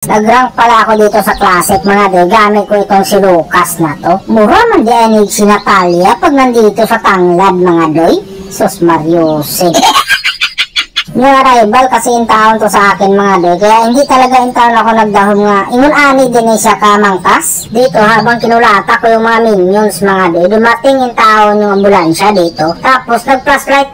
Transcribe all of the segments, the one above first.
Nag-rank pala ako dito sa Classic mga doy. Gamit ko itong si Lucas na to. Mura man di anig si Natalia pag nandito sa Tanglad mga doy. Sus Mariusip. Yung arrival kasi in town to sa akin mga doy. Kaya hindi talaga in town ako nagdahom nga. Ingon ani din siya kamangkas. Dito habang kinulata ko yung mga minions mga doy. Dumating in town yung ambulansya dito. Tapos nag-flashlight.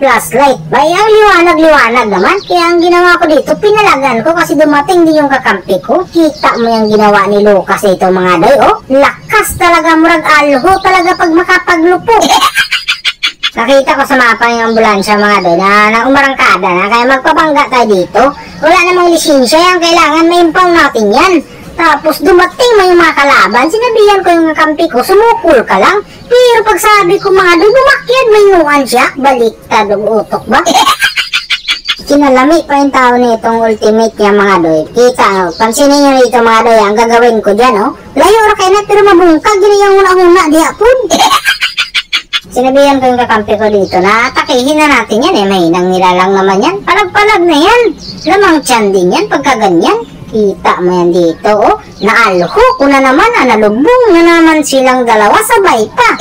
Bay ang liwanag naman. Kaya ang ginawa ko dito, pinalagan ko kasi dumating din yung kakampi ko. Kita mo yung ginawa ni Lucas ito mga doy. Oh, lakas talaga murag alho talaga pag makapaglupo. Nakita ko sa mapa yung ambulansya mga doy na umarangkada na kaya magpabangga tayo dito. Wala namang lisensya yan, kailangan may impound natin yan. Tapos dumating mo yung mga kalaban, sinabihan ko yung kampi ko, sumukul ka lang. Pero pag sabi ko mga doy, bumakyad may nuan siya. Baliktad ang utok ba? Kinalami pa yung tao nitong ultimate niya mga doy. Kita, pansinin nyo rito mga doy, ang gagawin ko dyan oh. Layo ra kayo na pero mabungkag, yun yung una-una, di hapon. Sinabihan ko yung kakampi ko dito na atakihin na natin yan eh. Mahinang nilalang naman yan. Palag-palag na yan. Lamang tiyan din yan pagka ganyan. Kita mo yan dito oh. Naalho ko na naman nalubong na naman silang dalawa sabay pa.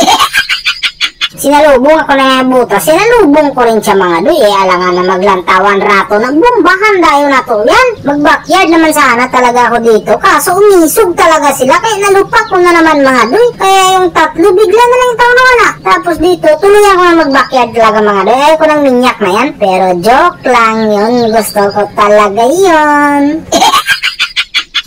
Sinalubong ako na yung butas. Sinalubong ko rin siya mga doy. Alangan na maglantawan rato. Nagbombahan dayo na to yan. Mag-backyard naman sana talaga ako dito. Kaso umisog talaga sila. Kaya nalupak ko na naman mga doy. Kaya yung tatlo bigla na lang yung tao na wala. Tapos dito tuloy ako na mag-backyard talaga mga doy. Ayaw ko ng minyak na yan. Pero joke lang yun. Gusto ko talaga yun.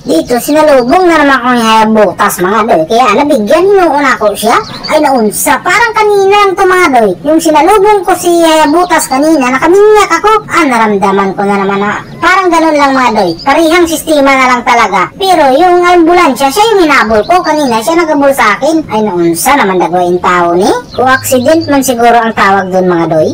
Dito, sinalubong na naman akong butas mga doy. Kaya nabigyan noon ako siya. Ay naunsa, parang kanina lang to mga doy. Yung sinalubong ko si butas kanina, nakaminyak ako. Naramdaman ko na naman na parang ganun lang mga doy. Parihang sistema na lang talaga. Pero yung ambulansya, siya yung hinabol ko. Kanina siya nagabol sa akin. Ay naunsa naman dagawin tao ni. Kung accident man siguro ang tawag dun mga doy.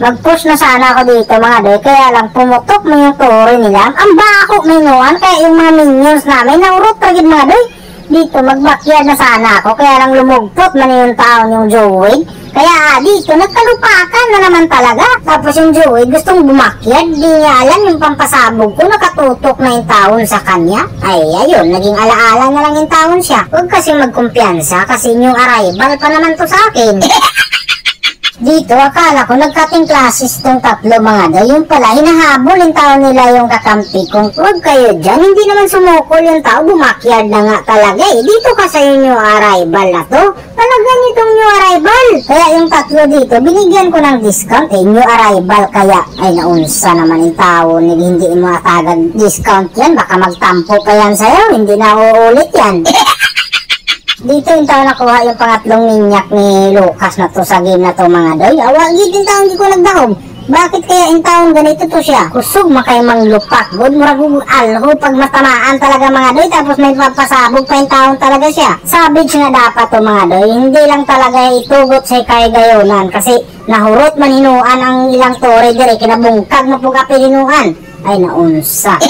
Mag-push na sana ako dito mga doy, kaya lang pumutok mo yung tore nila. Ang bako minuan, kaya yung mga minions namin naurot pagid mga doy. Dito mag-backyard na sana ako, kaya lang lumugtot man yung taon yung Joey. Kaya dito nagkalupakan na naman talaga. Tapos yung Joey gustong bumakyard, di niya alam yung pampasabog ko, nakatutok na yung taon sa kanya. Ay ayun, naging alaala na lang yung taon siya. Huwag kasi magkumpiyansa kasi yung arrival pa naman to sa akin. Dito, akala ko nagkating classes tong tatlo mga doy. Yung pala, hinahabol yung tao nila yung kakampi kong huwag kayo dyan. Hindi naman sumukol yung tao, bumakyard na nga talaga eh. Dito ka sa new arrival na to. Talagang itong new arrival. Kaya yung tatlo dito, binigyan ko ng discount eh. New arrival kaya. Ay naunsa naman yung tao. Hindi mo atagad discount yan. Baka magtampo pa yan sa'yo. Hindi na uulit yan. Dito yung tao nakuha yung pangatlong minyak ni Lucas na to sa game na to mga doy. Awagid yung tao hindi ko nagdahom. Bakit kaya yung taong ganito to siya? Kusog makay manglupak. God murag alho pag matamaan talaga mga doy. Tapos may papasabog pa yung taong talaga siya. Savage nga dapat to mga doy. Hindi lang talaga itugot sa kay gayonan. Kasi nahurot maninuan ang ilang tore dire. Kinabungkag mo po kapilinuan. Ay naunsa.